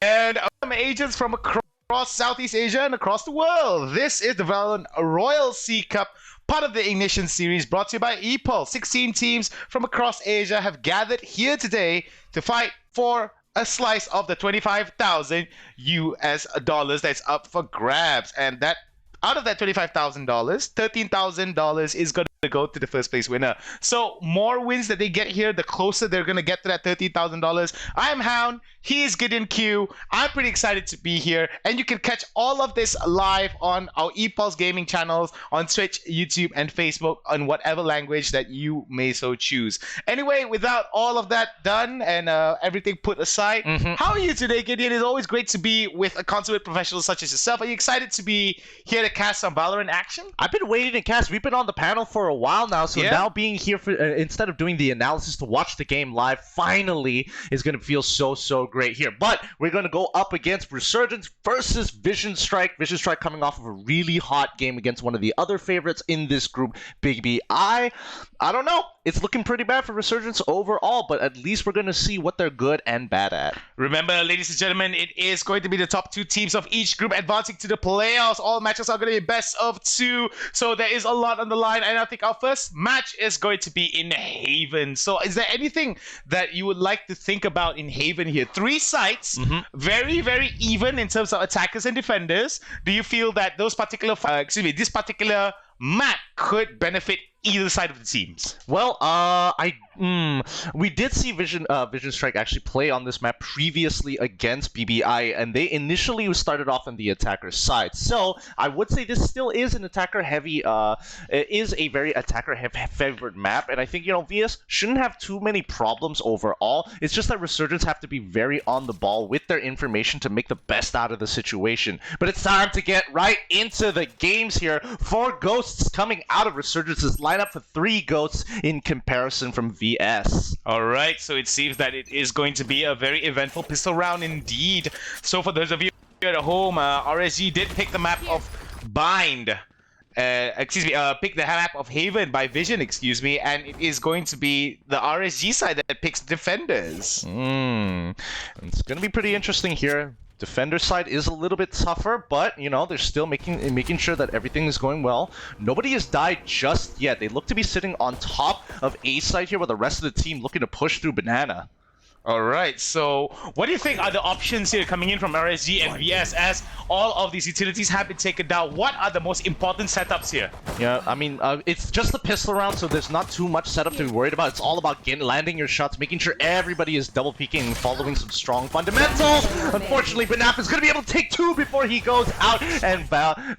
And agents from across Southeast Asia and across the world. This is the VALORANT Royal Sea Cup, part of the Ignition series brought to you by Epulze. 16 teams from across Asia have gathered here today to fight for a slice of the 25,000 US dollars that's up for grabs. And that out of that $25,000, $13,000 is going to go to the first place winner. So more wins that they get here, the closer they're going to get to that $13,000. I'm Hound. He is Gideon Q. I'm pretty excited to be here. And you can catch all of this live on our Epulze gaming channels on Twitch, YouTube, and Facebook on whatever language that you may so choose. Anyway, without all of that done and everything put aside, how are you today, Gideon? It's always great to be with a consummate professional such as yourself. Are you excited to be here to cast some Valorant action? I've been waiting to cast. We've been on the panel for a while now, so now being here for instead of doing the analysis to watch the game live, finally is going to feel so great here. But we're going to go up against Resurgence versus Vision Strike. Vision Strike coming off of a really hot game against one of the other favorites in this group, Big B. I don't know. It's looking pretty bad for Resurgence overall, but at least we're going to see what they're good and bad at. Remember, ladies and gentlemen, it is going to be the top 2 teams of each group advancing to the playoffs. All matches are going to be best of 2, so there is a lot on the line, and I think our first match is going to be in Haven. So is there anything that you would like to think about in Haven here? 3 sites, very even in terms of attackers and defenders. Do you feel that those particular, this particular map could benefit either side of the teams? Well, we did see Vision Strike actually play on this map previously against BBI, and they initially started off on the attacker side. So I would say this still is an attacker-heavy, it is a very attacker-favored map, and I think, VS shouldn't have too many problems overall. It's just that Resurgence have to be very on the ball with their information to make the best out of the situation. But it's time to get right into the games here. 4 Ghosts coming out of Resurgence's lineup for 3 Ghosts in comparison from VS. Alright, so it seems that it is going to be a very eventful pistol round indeed. So for those of you at home, RSG did pick the map of Bind. Pick the map of Haven by Vision, and it is going to be the RSG side that picks defenders. It's going to be pretty interesting here. Defender side is a little bit tougher, but they're still making sure that everything is going well. Nobody has died just yet. They look to be sitting on top of A side here, with the rest of the team looking to push through Banana. Alright, so what do you think are the options here coming in from RSG and VS as all of these utilities have been taken down? What are the most important setups here? Yeah, I mean, it's just a pistol round, so there's not too much setup to be worried about. It's all about landing your shots, making sure everybody is double peeking and following some strong fundamentals. Unfortunately, Banap is going to be able to take 2 before he goes out, and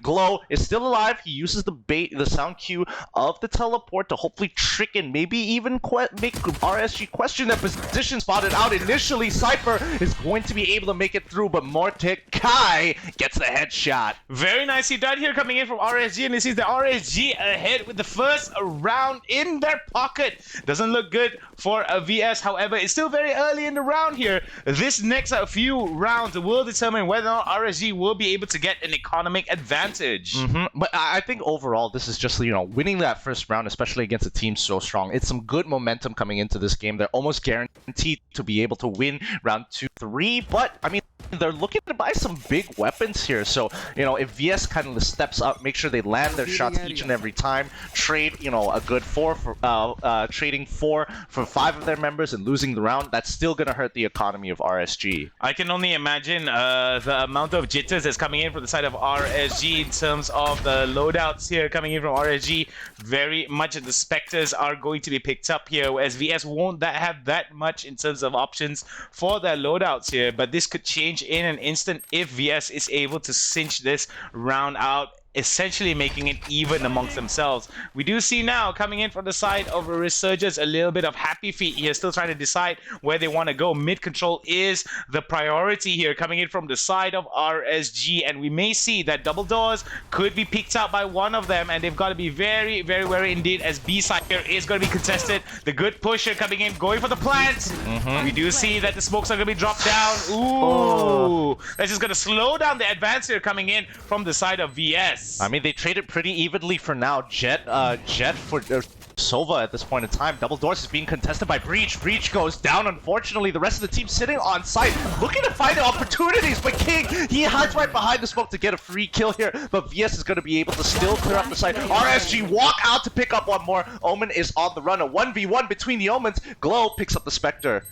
Glow is still alive. He uses the sound cue of the teleport to hopefully trick and maybe even make RSG question their position spotted out initially. Cypher is going to be able to make it through, but Mordecai gets the headshot. Very nicely done here coming in from RSG, and this is the RSG ahead with the first round in their pocket. Doesn't look good for a VS, however, it's still very early in the round here. This next few rounds will determine whether or not RSG will be able to get an economic advantage. But I think overall, this is just, winning that first round, especially against a team so strong. It's some good momentum coming into this game. They're almost guaranteed to be able to win round 2, 3, but I mean, they're looking to buy some big weapons here. So, if VS kind of steps up, make sure they land their shots each and every time, trade, a good 4 for trading 4 for 5 of their members and losing the round, that's still going to hurt the economy of RSG. I can only imagine the amount of jitters that's coming in from the side of RSG in terms of the loadouts here coming in from RSG. Very much the Spectres are going to be picked up here, whereas VS won't have that much in terms of options for their loadouts here, but this could change in an instant if VS is able to cinch this round out, essentially making it even amongst themselves. We do see now coming in from the side of Resurgence a little bit of happy feet here, still trying to decide where they want to go. Mid control is the priority here coming in from the side of RSG, and we may see that double doors could be picked out by one of them, and they've got to be very wary indeed, as B side here is going to be contested. The good pusher coming in, going for the plant. We do see that the smokes are going to be dropped down. Ooh, that's just going to slow down the advance here coming in from the side of VS. I mean, they traded pretty evenly for now. Jet for Sova at this point in time. Double doors is being contested by Breach. Breach goes down, unfortunately. The rest of the team sitting on site, looking to find opportunities, but King, he hides right behind the smoke to get a free kill here, but VS is going to be able to still clear up the site. RSG walk out to pick up one more. Omen is on the run. A 1v1 between the Omens. Glow picks up the Spectre.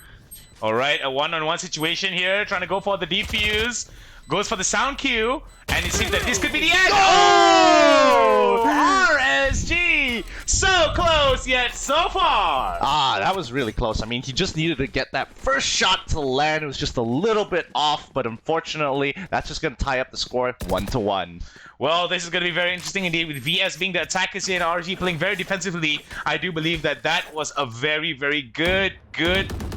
Alright, a one-on-one situation here, trying to go for the defuse. Goes for the sound cue, and it seems that this could be the end. Oh! RSG! So close, yet so far! Ah, that was really close. I mean, he just needed to get that first shot to land. It was just a little bit off, but unfortunately, that's just going to tie up the score 1-1. Well, this is going to be very interesting indeed, with VS being the attackers here and RSG playing very defensively. I do believe that that was a very, very good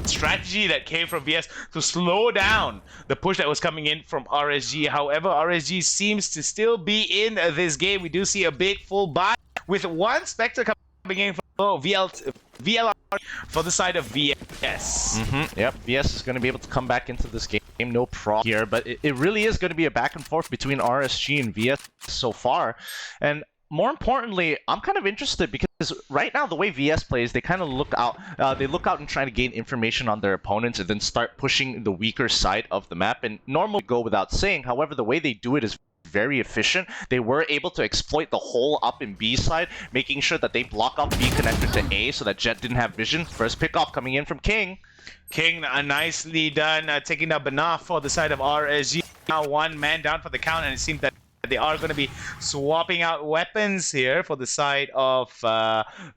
strategy that came from VS to slow down the push that was coming in from RSG. However, RSG seems to still be in this game. We do see a big full buy with one Spectre coming in for VLR for the side of VS. Yep, VS is going to be able to come back into this game, no problem here, but it really is going to be a back and forth between RSG and VS so far. And more importantly, I'm kind of interested because right now the way VS plays, they kind of look out and try to gain information on their opponents and then start pushing the weaker side of the map, and normally go without saying. However, the way they do it is very efficient. They were able to exploit the hole up in B side, making sure that they block off B connector to A so that Jet didn't have vision. First pick off coming in from King. King, nicely done, taking up enough for the side of RSG. Now one man down for the count, and it seems that they are going to be swapping out weapons here for the side of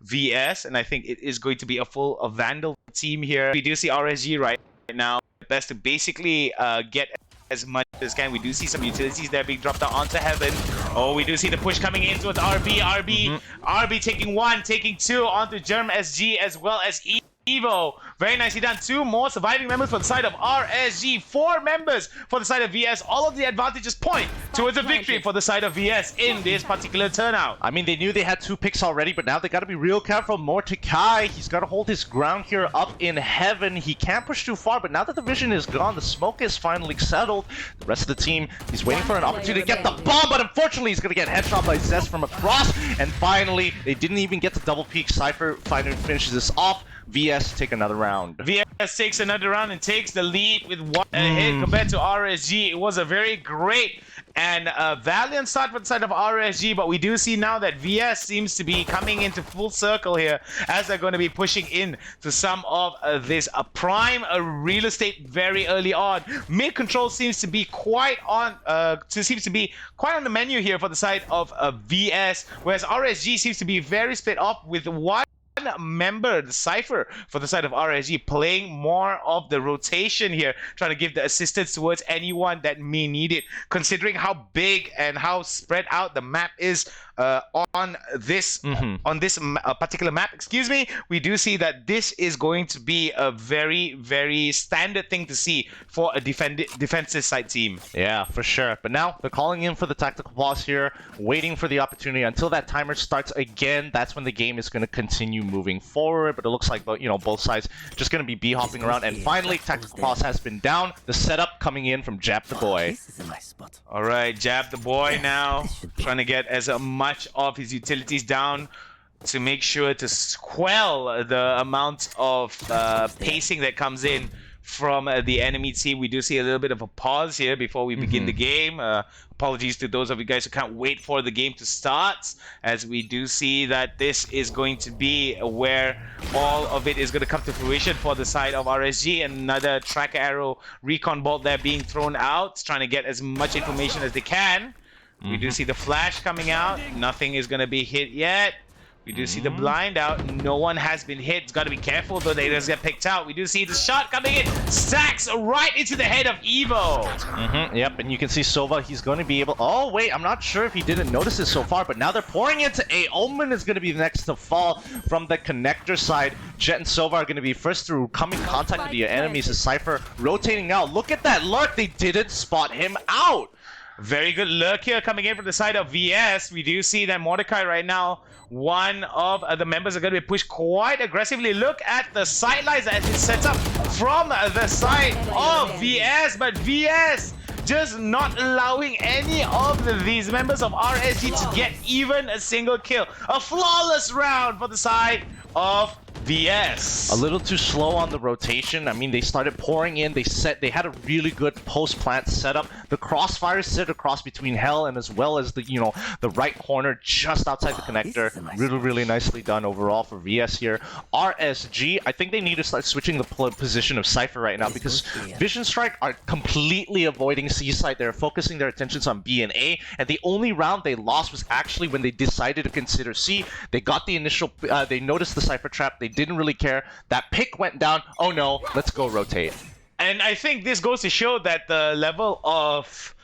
VS, and I think it is going to be a full Vandal team here. We do see RSG right now best to basically get as much as can. We do see some utilities there being dropped out onto Heaven. Oh, we do see the push coming in towards RB. RB taking one, taking two onto Germ SG as well as Evo. Very nicely done. Two more surviving members for the side of RSG. 4 members for the side of VS. All of the advantages point towards a victory for the side of VS in this particular turnout. I mean, they knew they had 2 picks already, but now they got to be real careful. Mordecai, he's got to hold his ground here up in Heaven. He can't push too far, but now that the vision is gone, the smoke is finally settled. The rest of the team, he's waiting for an opportunity to get the bomb, but unfortunately he's going to get headshot by Zest from across. And finally, they didn't even get to double peek. Cypher finally finishes this off. VS take another round. VS takes another round and takes the lead with one hit compared to RSG. It was a very great and valiant start for the side of RSG, but we do see now that VS seems to be coming into full circle here as they're going to be pushing in to some of this prime real estate very early on. Mid control seems to be quite on the menu here for the side of VS, whereas RSG seems to be very split up with one member, the Cypher, for the side of RSG, playing more of the rotation here, trying to give the assistance towards anyone that may need it, considering how big and how spread out the map is on this particular map. Excuse me. We do see that this is going to be a very, very standard thing to see for a defensive side team. Yeah, for sure. But now they're calling in for the tactical pause here, waiting for the opportunity until that timer starts again. That's when the game is going to continue moving forward. But it looks like both sides just going to be b-hopping around. And finally, tactical pause has been down. The setup coming in from Jab the Boy. All right, Jab the Boy now trying to get as much of his utilities down to make sure to quell the amount of pacing that comes in from the enemy team. We do see a little bit of a pause here before we begin the game. Apologies to those of you guys who can't wait for the game to start, as we do see that this is going to be where all of it is going to come to fruition for the side of RSG. Another tracker arrow recon bolt there being thrown out, trying to get as much information as they can. We do see the flash coming out. Nothing is going to be hit yet. We do see the blind out. No one has been hit. It's got to be careful though, they just get picked out. We do see the shot coming in. Stacks right into the head of Evo. Yep, and you can see Sova, he's going to be able... Oh, wait, I'm not sure if he didn't notice this so far, but now they're pouring into A. Omen is going to be the next to fall from the connector side. Jet and Sova are going to be first through coming contact with the enemies. The Cypher rotating out. Look at that lurk. They didn't spot him out. Very good lurk here coming in from the side of VS. We do see that Mordecai right now, one of the members are going to be pushed quite aggressively. Look at the sidelines as it sets up from the side of VS, but VS just not allowing any of these members of RSG to get even a single kill. A flawless round for the side of VS. A little too slow on the rotation. I mean, they started pouring in. They had a really good post-plant setup. The crossfire sit across between Hell and as well as the the right corner just outside the connector. Really nicely done overall for VS here. RSG, I think they need to start switching the position of Cypher right now because Vision Strike are completely avoiding C site. They're focusing their attentions on B and A, and the only round they lost was actually when they decided to consider C. They got the initial, they noticed the Cypher trap. They didn't really care. That pick went down. Oh no, let's go rotate. And I think this goes to show that the level of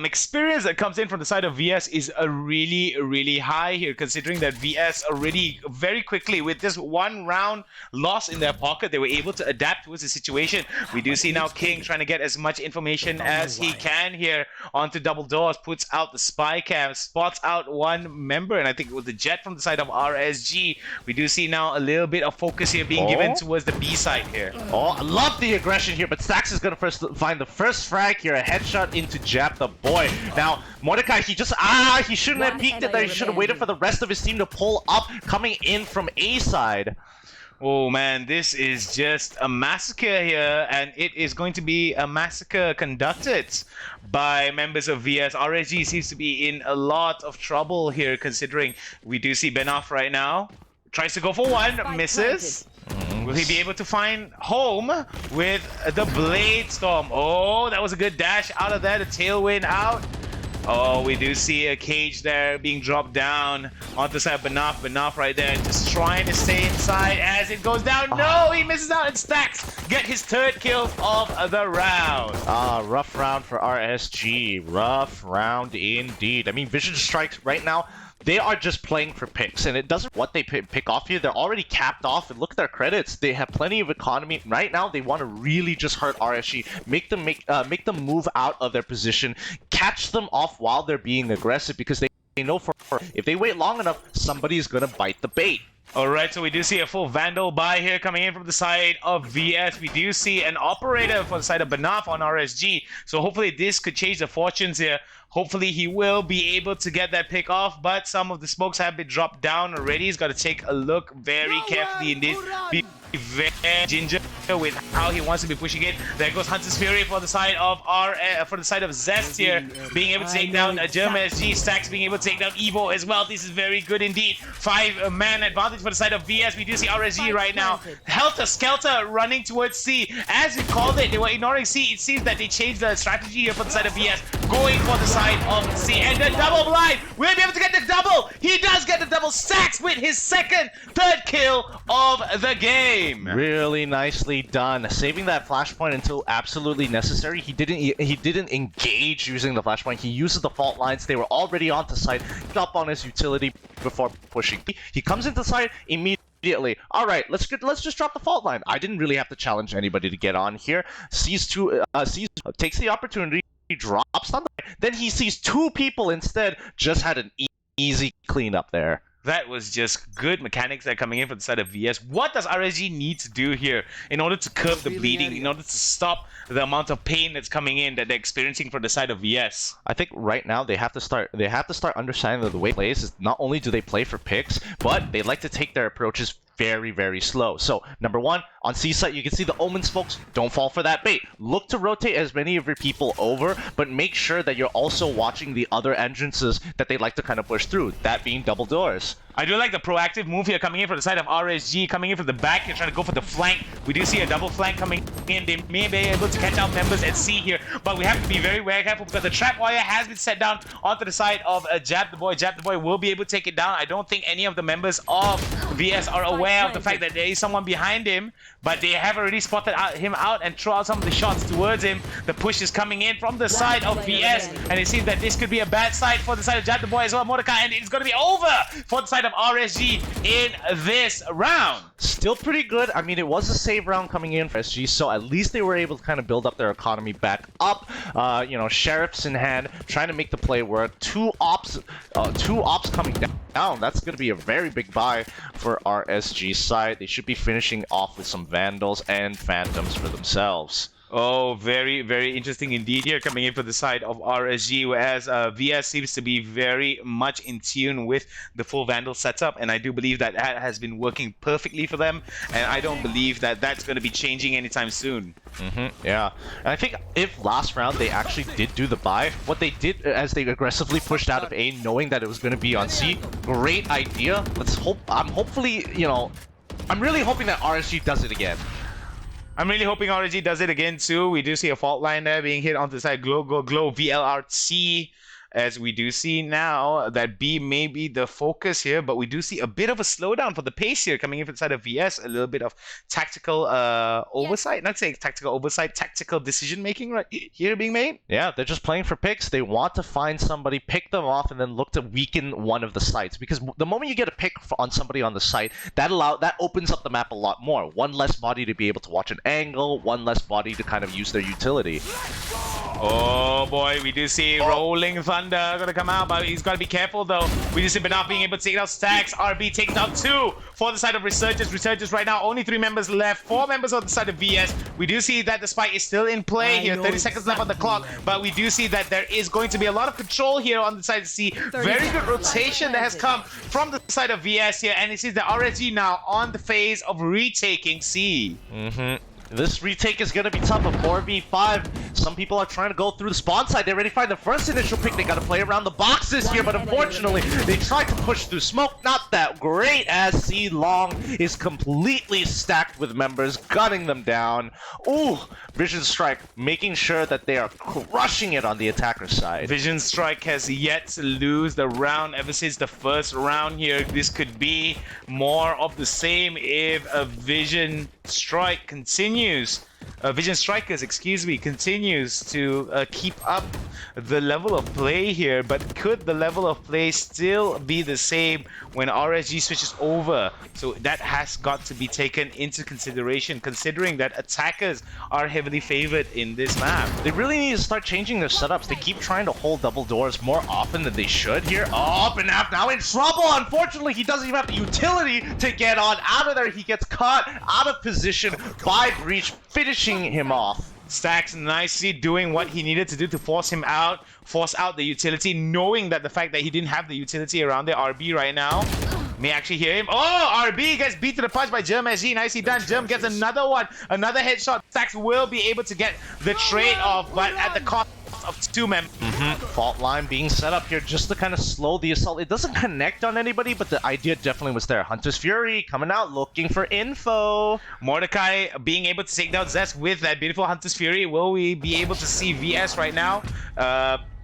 experience that comes in from the side of VS is really high here, considering that VS already very quickly, with this one round loss in their pocket, they were able to adapt towards the situation. We do see now King trying to get as much information as he can here onto double doors, puts out the spy cam, spots out one member, and I think it was the Jet from the side of RSG. We do see now a little bit of focus here being given towards the B side here. Oh, I love the aggression here, but Stax is going to first find the first frag here, a headshot into Jap the boy. Now, Mordecai, he just, he shouldn't have peeked it there. He should have waited for the rest of his team to pull up, coming in from A side. Oh man, this is just a massacre here, and it is going to be a massacre conducted by members of VS. RSG seems to be in a lot of trouble here, considering we do see Benaf right now. Tries to go for one, misses. Will he be able to find home with the Blade Storm? Oh, that was a good dash out of there. The Tailwind out. Oh, we do see a cage there being dropped down onto the side of Benaf. Benaf right there just trying to stay inside as it goes down. No, he misses out and Stacks get his third kill of the round. Rough round for RSG. Rough round indeed. I mean, Vision Strikes right now, they are just playing for picks, and it doesn't what they pick off here. They're already capped off, and look at their credits. They have plenty of economy right now. They want to really just hurt RSG, make them move out of their position, catch them off while they're being aggressive, because they know for if they wait long enough, somebody's gonna bite the bait. Alright, so we do see a full Vandal buy here coming in from the side of VS. We do see an operator for the side of Benaf on RSG. So hopefully this could change the fortunes here. Hopefully he will be able to get that pick off, but some of the smokes have been dropped down already. He's got to take a look very carefully indeed. Be very ginger with how he wants to be pushing it. There goes Hunter's Fury for the side of Zest here, being able to take down German SG. Stacks being able to take down Evo as well. This is very good indeed. 5-man advantage for the side of VS. We do see RSG right now. Helter Skelter running towards C. As we called it, they were ignoring C. It seems that they changed the strategy here for the side of VS, going for the side of C. And the double blind. We'll be able to get the double. He does get the double. Stacks with his third kill of the game. Really nicely done, saving that flashpoint until absolutely necessary. He didn't engage using the flashpoint. He uses the fault lines. They were already onto site, up on his utility before pushing. He comes into site immediately. All right, let's just drop the fault line. I didn't really have to challenge anybody to get on here. Sees takes the opportunity, drops on the, then he sees two people instead. Just had an easy cleanup there. That was just good mechanics that are coming in from the side of VS. What does RSG need to do here in order to curb the bleeding, in order to stop the amount of pain that's coming in that they're experiencing from the side of VS? I think right now they have to start understanding that the way it plays is not only do they play for picks, but they like to take their approaches very slow. So number one, on C site you can see the Omens folks, don't fall for that bait. Look to rotate as many of your people over, but make sure that you're also watching the other entrances that they like to kind of push through, that being double doors. I do like the proactive move here coming in from the side of RSG, coming in from the back here, trying to go for the flank. We do see a double flank coming in. They may be able to catch out members at C here, but we have to be very careful because the trap wire has been set down onto the side of Jab the Boy. Jab the Boy will be able to take it down. I don't think any of the members of VS are aware of the fact that there is someone behind him, but they have already spotted him out and throw out some of the shots towards him. The push is coming in from the side of VS, and it seems that this could be a bad side for the side of Jab the Boy as well, Mordecai, and it's going to be over for the side of RSG in this round. Still pretty good. I mean, it was a save round coming in for SG, so at least they were able to kind of build up their economy back up. You know, sheriffs in hand, trying to make the play work. Two ops coming down. That's going to be a very big buy for RSG side. They should be finishing off with some Vandals and Phantoms for themselves. Oh, very, very interesting indeed here coming in for the side of RSG, whereas VS seems to be very much in tune with the full Vandal setup, and I do believe that that has been working perfectly for them, and I don't believe that that's going to be changing anytime soon. Yeah, and I think if last round they actually did do the buy, what they did as they aggressively pushed out of A, knowing that it was going to be on C, great idea. Let's hope, hopefully, you know, I'm really hoping that RSG does it again. I'm really hoping RSG does it again too. We do see a fault line there being hit onto the side. Glow, VLRC. As we do see now that B may be the focus here, but we do see a bit of a slowdown for the pace here coming in from the side of VS. A little bit of tactical oversight. Not saying tactical oversight, tactical decision making right here being made. Yeah, they're just playing for picks. They want to find somebody, pick them off, and then look to weaken one of the sites. Because the moment you get a pick on somebody on the site, that opens up the map a lot more. One less body to be able to watch an angle, one less body to kind of use their utility. Oh boy, we do see Rolling Thunder gonna come out, but he's gotta be careful though. We do see Benaf being able to take out stacks. RB takes out 2 for the side of Resurgence. Resurgence right now, only 3 members left, 4 members on the side of VS. We do see that the spike is still in play here, 30 seconds left on the clock, but we do see that there is going to be a lot of control here on the side of C. Very good rotation that has come from the side of VS here, and it sees the RSG now on the phase of retaking C. This retake is going to be tough, a 4v5. Some people are trying to go through the spawn side. They already find the first initial pick. They got to play around the boxes here, but unfortunately, they tried to push through smoke. Not that great, as C Long is completely stacked with members, gunning them down. Ooh, Vision Strike making sure that they are crushing it on the attacker side. Vision Strike has yet to lose the round ever since the first round here. This could be more of the same if a Vision Strike continues. Vision Strikers, excuse me, continues to keep up the level of play here, but could the level of play still be the same when RSG switches over? So that has got to be taken into consideration, considering that attackers are heavily favored in this map. They really need to start changing their setups. They keep trying to hold double doors more often than they should here. Oh, Benaf now in trouble. Unfortunately, he doesn't even have the utility to get on out of there. He gets caught out of position by Breach, finishing him off. Stacks nicely doing what he needed to do to force out the utility, knowing that the fact that he didn't have the utility around the RB right now. May actually hear him. Oh, RB gets beat to the punch by Germ SG. Nicely done. Germ gets another one. Another headshot. Stacks will be able to get the trade off, but at the cost of 2 members. Fault line being set up here just to kind of slow the assault. It doesn't connect on anybody, but the idea definitely was there. Hunter's Fury coming out looking for info. Mordecai being able to take down Zest with that beautiful Hunter's Fury. Will we be able to see VS right now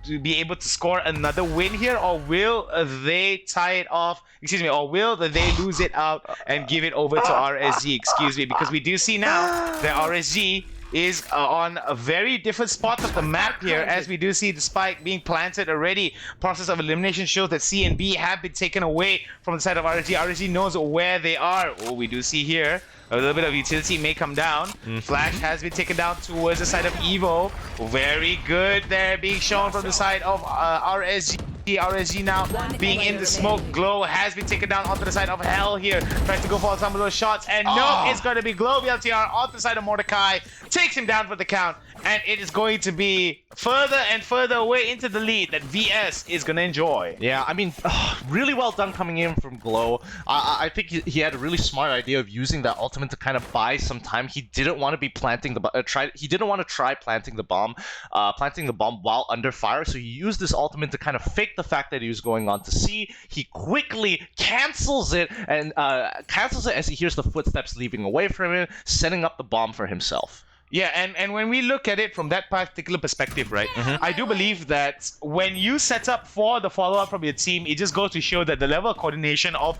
to be able to score another win here, or will they tie it off? Excuse me, or will they lose it out and give it over to RSG? Excuse me, because we do see now that RSG is on a very different spot of the map here, as we do see the spike being planted already. Process of elimination shows that C and B have been taken away from the side of RSG. RSG knows where they are. Oh, we do see here a little bit of utility may come down. Flash has been taken down towards the side of Evo. Very good there being shown from the side of RSG. RSG now being in the smoke. Glow has been taken down onto the side of Hell here. Tries to go for some of those shots, and no, it's going to be Glow VLTR onto the side of Mordecai. Takes him down for the count, and it is going to be further and further away into the lead that VS is going to enjoy. Yeah, I mean, really well done coming in from Glow. I think he had a really smart idea of using that ultimate to kind of buy some time. He didn't want to be planting the he didn't want to try planting the bomb while under fire. So he used this ultimate to kind of fake the fact that he was going on to C. He quickly cancels it as he hears the footsteps leaving away from him, setting up the bomb for himself. Yeah, and when we look at it from that particular perspective, right, I do believe that when you set up for the follow-up from your team, it just goes to show that the level of coordination of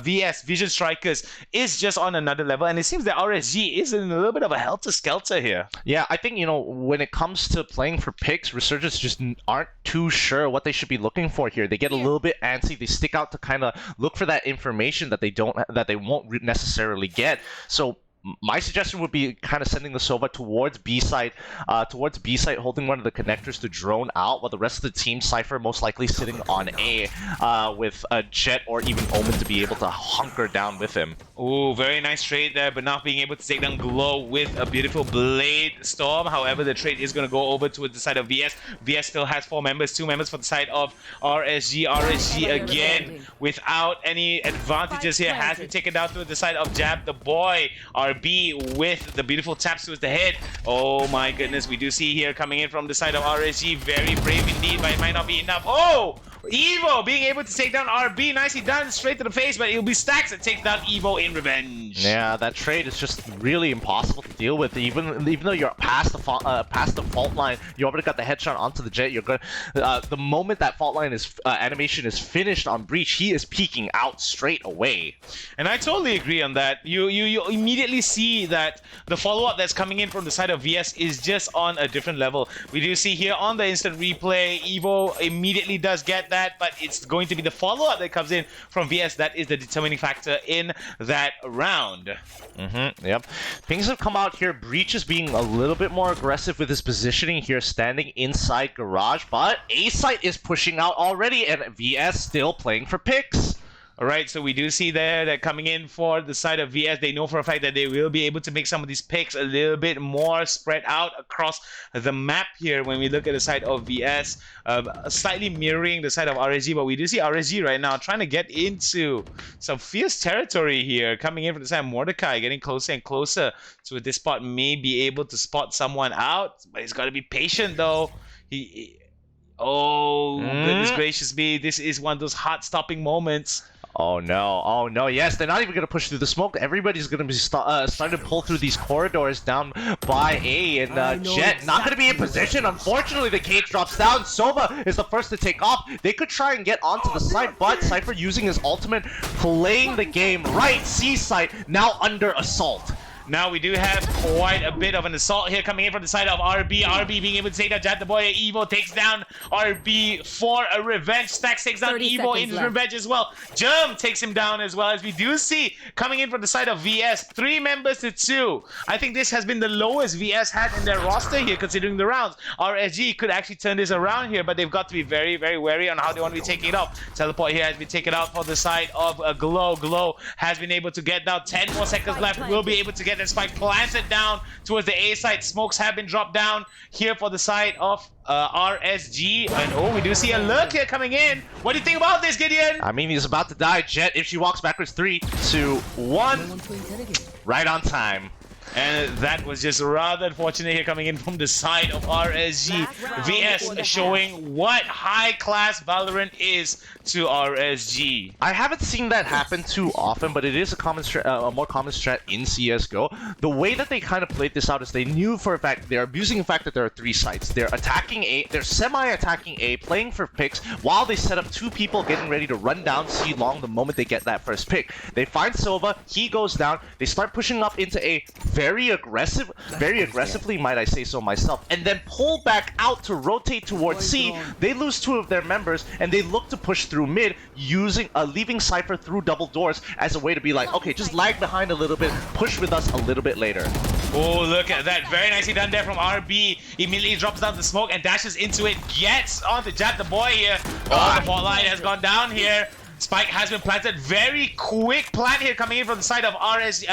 VS Vision Strikers is just on another level, and it seems that RSG is in a little bit of a helter-skelter here. Yeah, I think, you know, when it comes to playing for picks, Resurgence just aren't too sure what they should be looking for here. They get a little bit antsy. They stick out to kind of look for that information that they won't necessarily get. So my suggestion would be kind of sending the Sova towards B site, holding one of the connectors to drone out, while the rest of the team, Cypher most likely sitting on A, with a Jet or even Omen to be able to hunker down with him. Ooh, very nice trade there, but not being able to take down Glow with a beautiful Blade Storm. However, the trade is going to go over to the side of VS. VS still has 4 members, 2 members for the side of RSG. RSG again, without any advantages here, has been taken down to the side of Jab the Boy. RB with the beautiful taps towards the head. Oh my goodness, we do see here coming in from the side of RSG. Very brave indeed, but it might not be enough. Oh! Evo being able to take down RB, nicely done, straight to the face, but it'll be Stacks that takes down Evo in revenge. Yeah, that trade is just really impossible to deal with. Even though you're past the fault line, you already got the headshot onto the Jet. You're good. The moment that fault line is animation is finished on Breach, he is peeking out straight away. And I totally agree on that. You immediately see that the follow-up that's coming in from the side of VS is just on a different level. We do see here on the instant replay, Evo immediately does get that, but it's going to be the follow-up that comes in from VS that is the determining factor in that round. Yep. Things have come out here. Breach is being a little bit more aggressive with his positioning here, standing inside Garage, but A site is pushing out already, and VS still playing for picks. Alright, so we do see there that coming in for the side of VS, they know for a fact that they will be able to make some of these picks a little bit more spread out across the map here when we look at the side of VS, slightly mirroring the side of RSG, but we do see RSG right now trying to get into some fierce territory here, coming in from the side of Mordecai, getting closer and closer to this spot, may be able to spot someone out, but he's got to be patient though. Oh, goodness gracious me, this is one of those heart-stopping moments. Oh no, yes, they're not even going to push through the smoke. Everybody's going to be starting to pull through these corridors down by A, and Jet not going to be in position. Unfortunately, the cage drops down. Sova is the first to take off. They could try and get onto the side, but Cypher using his ultimate, playing the game right. C site now under assault. Now we do have quite a bit of an assault here coming in from the side of RB. RB being able to take down Jat the Boy. Evo takes down RB for a revenge. Stacks takes down Evo in his revenge as well. Germ takes him down as well, as we do see coming in from the side of VS. 3 members to 2. I think this has been the lowest VS had in their roster here considering the rounds. RSG could actually turn this around here, but they've got to be very, very wary on how they want to be taking it off. Teleport here has been taken out for the side of Glow. Glow has been able to get down. 10 more seconds left. Will be able to get that spike planted down towards the A side. Smokes have been dropped down here for the side of RSG. And oh, we do see a lurk here coming in. What do you think about this, Gideon? I mean, he's about to die. Jet, if she walks backwards, 3, 2, 1. Right on time. And that was just rather unfortunate here coming in from the side of RSG. VS showing what high-class Valorant is to RSG. I haven't seen that happen too often, but it is a more common strat in CSGO. The way that they kind of played this out is they knew for a fact, they're abusing the fact that there are 3 sites. They're attacking A, they're semi-attacking A, playing for picks, while they set up 2 people getting ready to run down C long the moment they get that first pick. They find Sova, he goes down, they start pushing up into A, very aggressively, might I say so myself, and then pull back out to rotate towards C. They lose 2 of their members, and they look to push through mid, leaving Cypher through double doors as a way to be like, okay, just lag behind a little bit, push with us a little bit later. Oh, look at that. Very nicely done there from RB. Immediately drops down the smoke and dashes into it. Gets onto Jat the Boy here. Oh, the fault line has gone down here. Spike has been planted. Very quick plant here coming in from the side of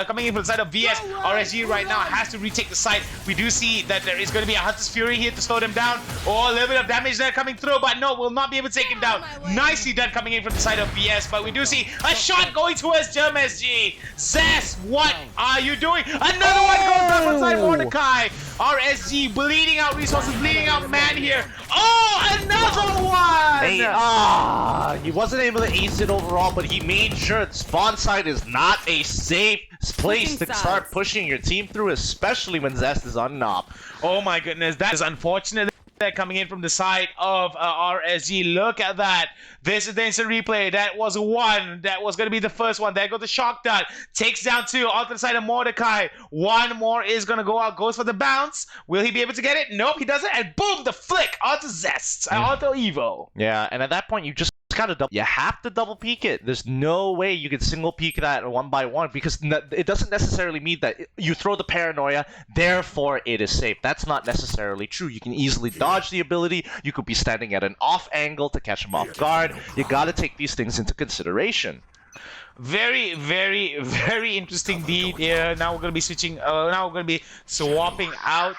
coming in from the side of VS. RSG right now has to retake the site. We do see that there is going to be a Hunter's Fury here to slow them down. Oh, a little bit of damage there coming through, but no, will not be able to take him down. Nicely done coming in from the side of VS, but we do see a shot going towards Germ SG. Zess, what are you doing? Another one goes down on side Mordecai. RSG bleeding out resources, bleeding out man here. Oh, another one! Hey, he wasn't able to ace it overall, but he made sure spawn side is not a safe place to start pushing your team through, especially when Zest is on knob. Oh my goodness, that is unfortunate. That coming in from the side of RSG. Look at that. This is the instant replay. That was 1. That was going to be the first one. There goes the shock dart. Takes down 2 onto the side of Mordecai. 1 more is going to go out. Goes for the bounce. Will he be able to get it? Nope, he doesn't. And boom, the flick onto Zest. Onto Evo. Yeah, and at that point, you just got to double. You have to double peek it. There's no way you can single peek that one by one because it doesn't necessarily mean that you throw the paranoia, therefore it is safe. That's not necessarily true. You can easily dodge the ability. You could be standing at an off angle to catch him off guard. You got to take these things into consideration. Very, very, very interesting beat here. Now we're going to be switching, now we're going to be swapping out,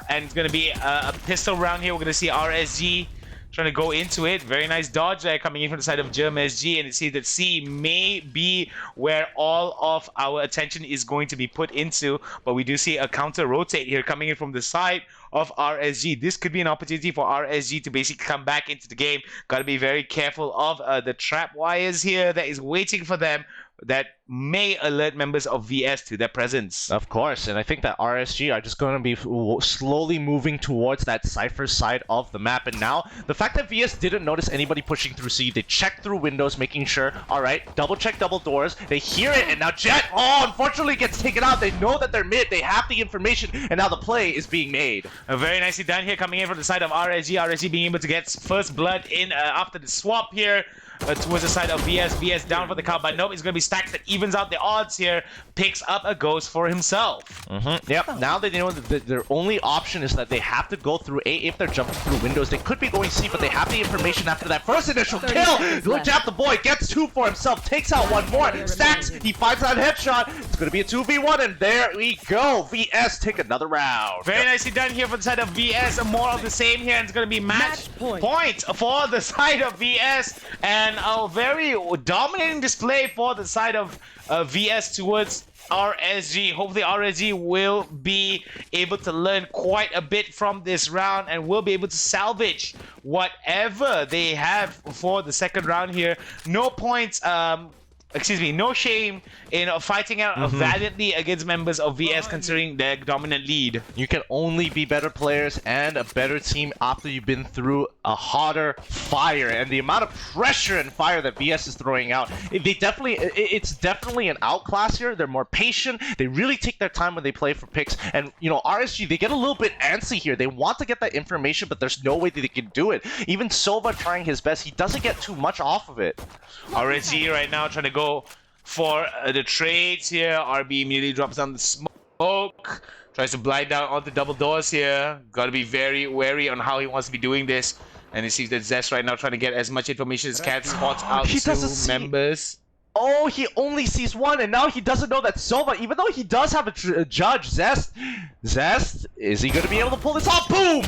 and it's going to be a pistol round here. We're going to see RSG trying to go into it. Very nice dodge there coming in from the side of Germ SG, and you see that C may be where all of our attention is going to be put into, but we do see a counter rotate here coming in from the side of RSG. This could be an opportunity for RSG to basically come back into the game. Got to be very careful of the trap wires here that is waiting for them, that may alert members of VS to their presence. Of course, and I think that RSG are just going to be slowly moving towards that Cypher side of the map. And now, the fact that VS didn't notice anybody pushing through C, they checked through windows, making sure, alright, double check double doors, they hear it, and now Jet, unfortunately gets taken out. They know that they're mid, they have the information, and now the play is being made. Very nicely done here, coming in from the side of RSG. RSG being able to get first blood in after the swap here. Towards the side of VS. VS down for the count, but nope, it's going to be Stacks that evens out the odds here. Picks up a ghost for himself. Yep, now they know that their only option is that they have to go through A if they're jumping through windows. They could be going C, but they have the information after that first initial kill. Look at the boy, gets 2 for himself, takes out 1 more. Stacks, he finds that headshot. It's going to be a 2v1, and there we go. VS take another round. Very nicely done here for the side of VS. More of the same here, and it's going to be match point for the side of VS. And a very dominating display for the side of VS towards RSG. Hopefully RSG will be able to learn quite a bit from this round and will be able to salvage whatever they have for the second round here. No points, no shame in fighting out valiantly against members of VS considering their dominant lead. You can only be better players and a better team after you've been through a hotter fire, and the amount of pressure and fire that VS is throwing out, it's definitely an outclass here. They're more patient, they really take their time when they play for picks, and you know, RSG, they get a little bit antsy here. They want to get that information, but there's no way that they can do it. Even Sova trying his best, he doesn't get too much off of it. RSG right now trying to go for the trades here. RB immediately drops down the smoke, tries to blind out all the double doors here. Got to be very wary on how he wants to be doing this. And it seems that Zest right now trying to get as much information as can, spots out to members. Oh, he only sees 1, and now he doesn't know that Sova, even though he does have a judge, Zest, is he going to be able to pull this off? Boom! 1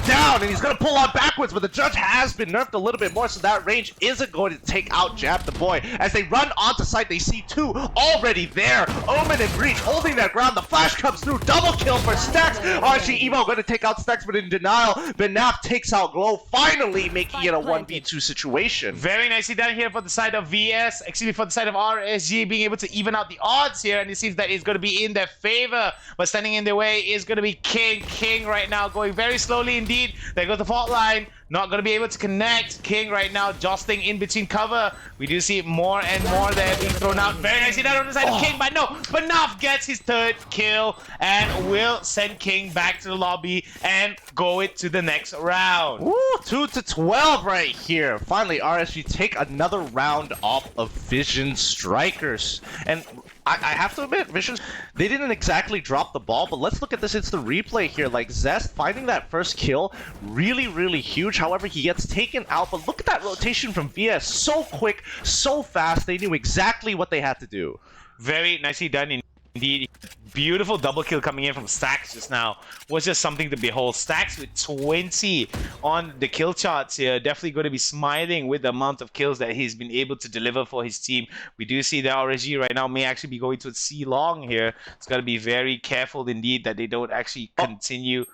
down, and he's going to pull on backwards, but the judge has been nerfed a little bit more, so that range isn't going to take out Jab the Boy. As they run onto site, they see 2 already there. Omen and Breach holding their ground. The flash comes through. Double kill for Stacks. RG Evo going to take out Stacks, but in denial. Benaf takes out Glow, finally making it a 1v2 situation. Very nicely done here for the side of VS, actually for the side of RSG, being able to even out the odds here, and it seems that it's going to be in their favor, but standing in their way is going to be King. King right now going very slowly indeed. There goes the fault line. Not going to be able to connect. King right now jostling in between cover. We do see more and more there being thrown out. Very nicely done on the side of King, but no. Benaf gets his 3rd kill and will send King back to the lobby and go it to the next round. Woo, 2-12 right here. Finally, RSG take another round off of Vision Strikers. And I have to admit, Vision, they didn't exactly drop the ball, but let's look at this instant replay here. Like, Zest finding that first kill, really, really huge. However, he gets taken out, but look at that rotation from VS. So quick, so fast. They knew exactly what they had to do. Very nicely done indeed. Beautiful double kill coming in from Stacks just now. Was just something to behold. Stacks with 20 on the kill charts here. Definitely going to be smiling with the amount of kills that he's been able to deliver for his team. We do see that RSG right now may actually be going to C long here. It's got to be very careful indeed that they don't actually continue.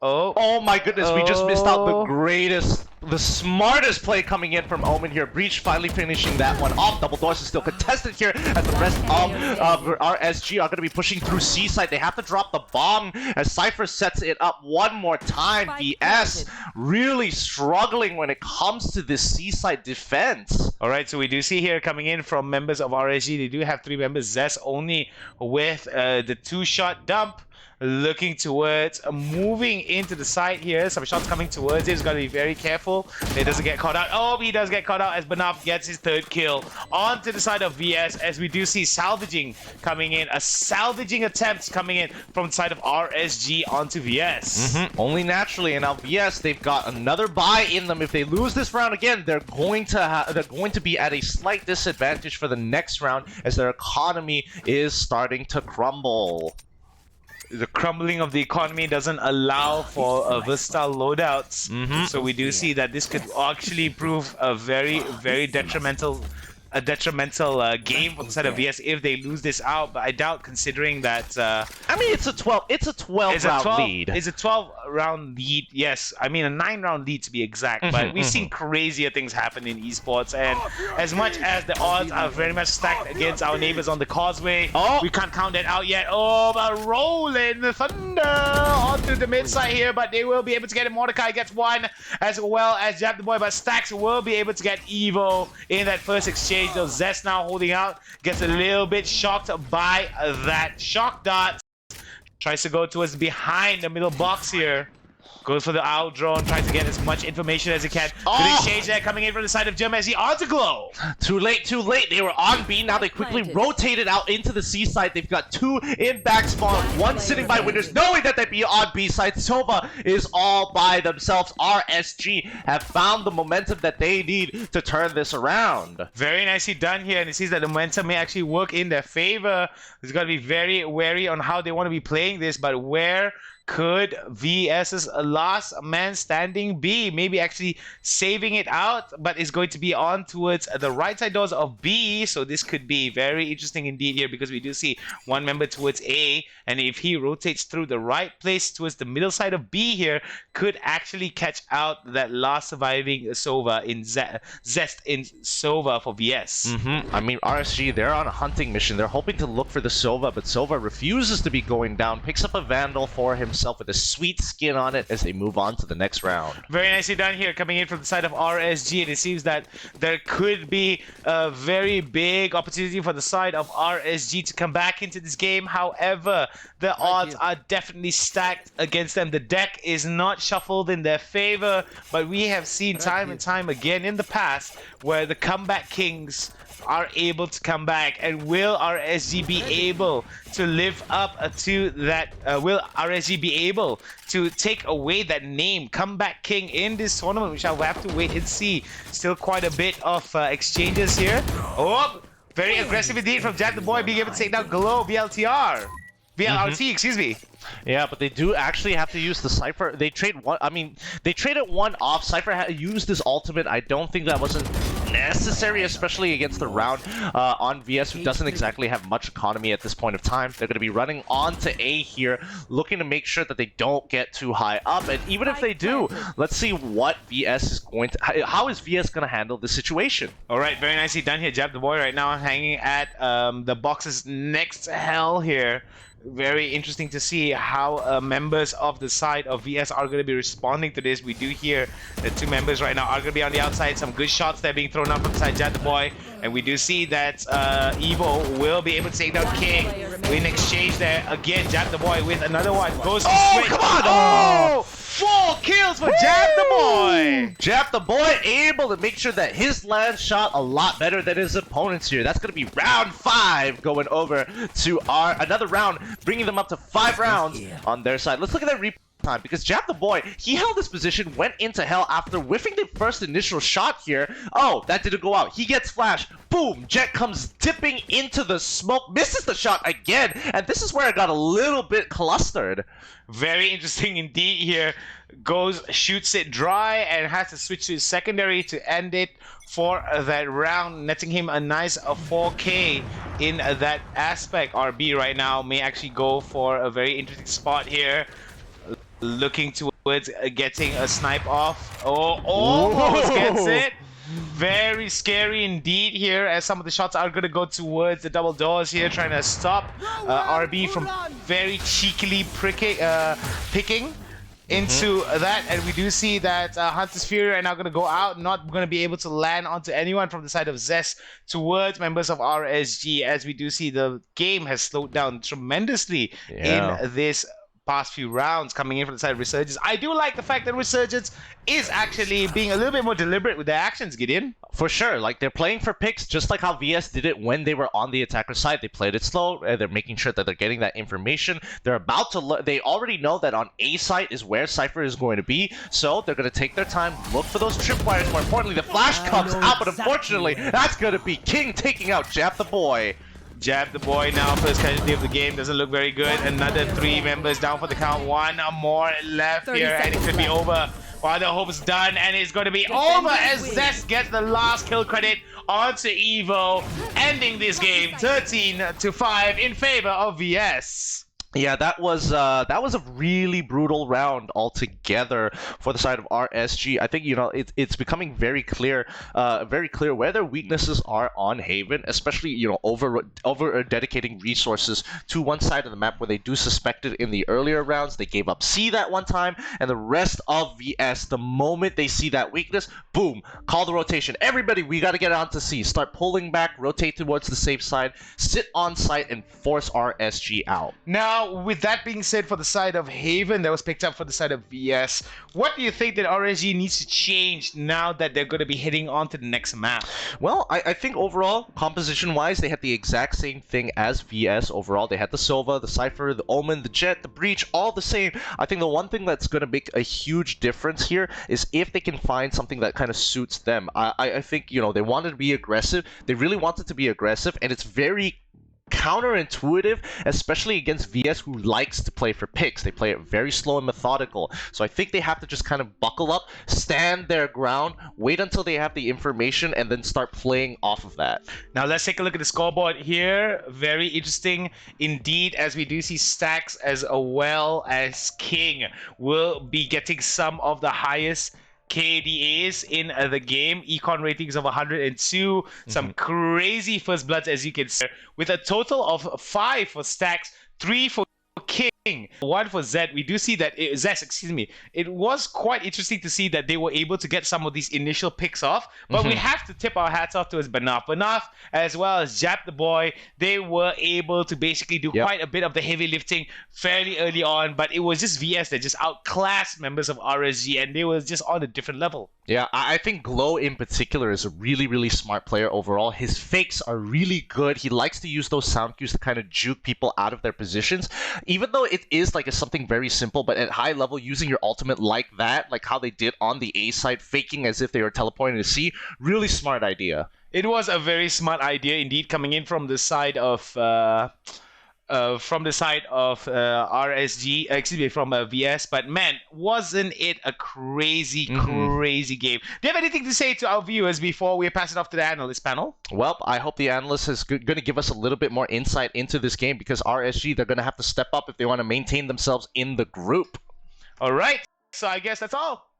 Oh my goodness, we just missed out the greatest, the smartest play coming in from Omen here. Breach finally finishing that one off. Double doors is still contested here as the rest of RSG are going to be pushing through C side. They have to drop the bomb as Cypher sets it up one more time. VS really struggling when it comes to this C side defense. Alright, so we do see here coming in from members of RSG. They do have 3 members. Zest only with the 2-shot dump. Looking towards moving into the side here. Some shots coming towards it. He's got to be very careful. careful. He doesn't get caught out. Oh, he does get caught out as Banaf gets his 3rd kill. On to the side of VS as we do see salvaging coming in. A salvaging attempt coming in from the side of RSG onto VS. Only naturally, and now VS, they've got another buy in them. If they lose this round again, they're going to be at a slight disadvantage for the next round as their economy is starting to crumble. The crumbling of the economy doesn't allow for versatile loadouts. So we do see that this could actually prove a very, very detrimental game for the side of VS if they lose this out, but I doubt, considering that I mean, it's a 12 round lead. It's a 12 round lead, yes. I mean a 9 round lead to be exact, but we've seen crazier things happen in esports, and as much as the odds are very much stacked against our neighbors on the causeway, we can't count that out yet. Oh, but rolling the thunder onto the mid side here, but they will be able to get it. Mordecai gets one, as well as Jab the Boy, but Stax will be able to get Evo in that first exchange. Though Zest now holding out, gets a little bit shocked by that shock dot. Tries to go towards behind the middle box here. Goes for the out drone, tries to get as much information as he can. Good exchange there coming in from the side of Jim as he on to Glow. Too late, too late. They were on B. Now they quickly rotated out into the C side. They've got 2 in back spawn, 1 sitting by windows, knowing that they'd be on B side. Sova is all by themselves. RSG have found the momentum that they need to turn this around. Very nicely done here, and it seems that the momentum may actually work in their favor. There's got to be very wary on how they want to be playing this, but where could VS's last man standing be? Maybe actually saving it out, but it's going to be on towards the right side doors of B. So this could be very interesting indeed here, because we do see one member towards A, and if he rotates through the right place towards the middle side of B here, could actually catch out that last surviving Sova in Zest in Sova for VS. I mean, RSG, they're on a hunting mission. They're hoping to look for the Sova, but Sova refuses to be going down, picks up a Vandal for himself with a sweet skin on it as they move on to the next round. Very nicely done here, coming in from the side of RSG, and it seems that there could be a very big opportunity for the side of RSG to come back into this game. However, the odds are definitely stacked against them. The deck is not shuffled in their favor, but we have seen time and time again in the past where the comeback kings are able to come back. And will RSG be able to live up to that? Will RSG be able to take away that name, comeback king, in this tournament? We shall have to wait and see. Still quite a bit of exchanges here. Oh, very aggressive indeed from Jack the Boy, being able to take down Glow VLTR. VLRT, excuse me. Yeah, but they do actually have to use the Cypher. They trade one. I mean, they traded one off. Cypher used his ultimate. I don't think that wasn't necessary, especially against the round on VS, who doesn't exactly have much economy at this point of time. They're going to be running on to A here, looking to make sure that they don't get too high up. And even if they do, let's see what VS is going to. How is VS going to handle the situation? All right, very nicely done here. Jab the Boy right now hanging at the boxes next to Hell here. Very interesting to see how members of the side of VS are going to be responding to this. We do hear the 2 members right now are going to be on the outside. Some good shots there being thrown up from the side Jab the Boy. And we do see that Evo will be able to take down King in exchange there. Again, Jab the Boy with another one. Goes to switch. Come on! Oh! 4 kills for Jab the Boy! Jab the Boy able to make sure that his land shot a lot better than his opponents here. That's going to be round 5 going over to another round, bringing them up to 5 rounds on their side. Let's look at that replay time, because Jab the Boy, he held his position, went into Hell after whiffing the first initial shot here. Oh, that didn't go out. He gets flash. Boom! Jet comes dipping into the smoke, misses the shot again, and this is where I got a little bit clustered. Very interesting indeed here. Goes, shoots it dry, and has to switch to his secondary to end it for that round, netting him a nice 4K in that aspect. RB right now may actually go for a very interesting spot here. Looking towards getting a snipe off. Oh, almost gets it. Very scary indeed here, as some of the shots are going to go towards the double doors here, trying to stop RB from very cheekily picking into that. And we do see that Hunter's Fury are now going to go out, not going to be able to land onto anyone from the side of Zest towards members of RSG, as we do see the game has slowed down tremendously in this past few rounds coming in from the side of Resurgence. I do like the fact that Resurgence is actually being a little bit more deliberate with their actions, Gideon. For sure, like they're playing for picks just like how VS did it when they were on the attacker side. They played it slow, and they're making sure that they're getting that information. They're about to they already know that on A site is where Cypher is going to be, so they're going to take their time, look for those tripwires. More importantly, the flash comes out, but unfortunately, that's going to be King taking out Jab the Boy. Jab the Boy now, first casualty of the game, doesn't look very good. Another 3 members down for the count. 1 more left here, and it could be over. Father Hope's done, and it's going to be over as Zest gets the last kill credit onto Evo, ending this game 13-5 in favor of VS. Yeah, that was a really brutal round altogether for the side of RSG. I think it's becoming very clear where their weaknesses are on Haven, especially over dedicating resources to one side of the map where they do suspect it in the earlier rounds. They gave up C that one time, and the rest of VS, the moment they see that weakness, boom, call the rotation. Everybody, we got to get onto C. Start pulling back, rotate towards the safe side, sit on site, and force RSG out. Now, with that being said, for the side of Haven, that was picked up for the side of VS, what do you think that RSG needs to change now that they're going to be heading on to the next map? Well, I think overall, composition-wise, they had the exact same thing as VS overall. They had the Sova, the Cypher, the Omen, the Jet, the Breach, all the same. I think the one thing that's going to make a huge difference here is if they can find something that kind of suits them. I think, they wanted to be aggressive. They really wanted to be aggressive, and it's very counterintuitive, especially against VS, who likes to play for picks. They play it very slow and methodical. So I think they have to just kind of buckle up, stand their ground, wait until they have the information, and then start playing off of that. Now let's take a look at the scoreboard here. Very interesting indeed, as we do see Stacks as well as King will be getting some of the highest KDAs in the game. Econ ratings of 102. Some crazy first bloods, as you can see, with a total of 5 for Stacks, 3 for King, 1 for Zed. We do see that Zest, excuse me. It was quite interesting to see that they were able to get some of these initial picks off, but we have to tip our hats off towards Banaf. Banaf, as well as Jab the Boy, they were able to basically do quite a bit of the heavy lifting fairly early on, but it was just VS that just outclassed members of RSG, and they were just on a different level. Yeah, I think Glow in particular is a really, really smart player overall. His fakes are really good. He likes to use those sound cues to kind of juke people out of their positions. Even though it is like something very simple, but at high level, using your ultimate like that, like how they did on the A side, faking as if they were teleporting to C, really smart idea. It was a very smart idea indeed, coming in from the side of RSG, excuse me, from VS. But man, wasn't it a crazy, crazy game? Do you have anything to say to our viewers before we pass it off to the analyst panel? Well, I hope the analyst is going to give us a little bit more insight into this game, because RSG, they're going to have to step up if they want to maintain themselves in the group. All right, so I guess that's all.